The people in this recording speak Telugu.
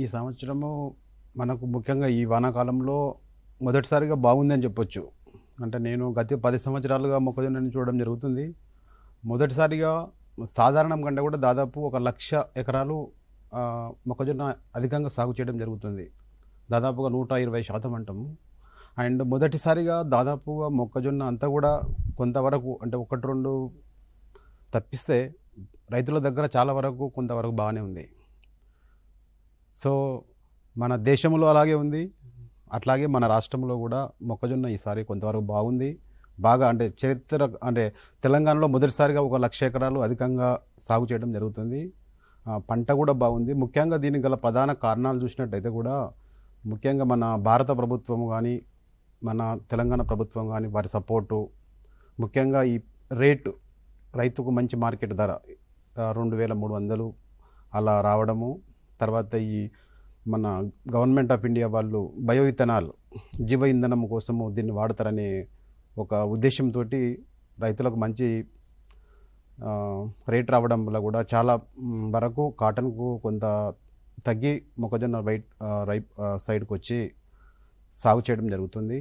ఈ సంవత్సరము మనకు ముఖ్యంగా ఈ వానాకాలంలో మొదటిసారిగా బాగుందని చెప్పొచ్చు. అంటే నేను గత 10 సంవత్సరాలుగా మొక్కజొన్నని చూడడం జరుగుతుంది. మొదటిసారిగా సాధారణం కంటే కూడా దాదాపు 1,00,000 ఎకరాలు మొక్కజొన్న అధికంగా సాగు చేయడం జరుగుతుంది. దాదాపుగా 120% అంటాము. అండ్ మొదటిసారిగా దాదాపుగా మొక్కజొన్న అంతా కూడా కొంతవరకు అంటే 1, 2 తప్పిస్తే రైతుల దగ్గర చాలా వరకు కొంతవరకు బాగానే ఉంది. సో మన దేశంలో అలాగే ఉంది. అట్లాగే మన రాష్ట్రంలో కూడా మొక్కజొన్న ఈసారి కొంతవరకు బాగుంది. బాగా అంటే చరిత్ర అంటే తెలంగాణలో మొదటిసారిగా 1,00,000 ఎకరాలు అధికంగా సాగు చేయడం జరుగుతుంది. పంట కూడా బాగుంది. ముఖ్యంగా దీనికి గల ప్రధాన కారణాలు చూసినట్టయితే కూడా ముఖ్యంగా మన భారత ప్రభుత్వం కానీ మన తెలంగాణ ప్రభుత్వం కానీ వారి సపోర్టు, ముఖ్యంగా ఈ రేటు రైతుకు మంచి మార్కెట్ ధర 2,300 అలా రావడము, తర్వాత ఈ మన గవర్నమెంట్ ఆఫ్ ఇండియా వాళ్ళు బయో ఇథనాల్ జీవ ఇంధనం కోసము దీన్ని వాడతారనే ఒక ఉద్దేశంతో రైతులకు మంచి రేట్ రావడం వల్ల కూడా చాలా వరకు కాటన్కు కొంత తగ్గి మొక్కజొన్న సైడ్కి వచ్చి సాగు చేయడం జరుగుతుంది.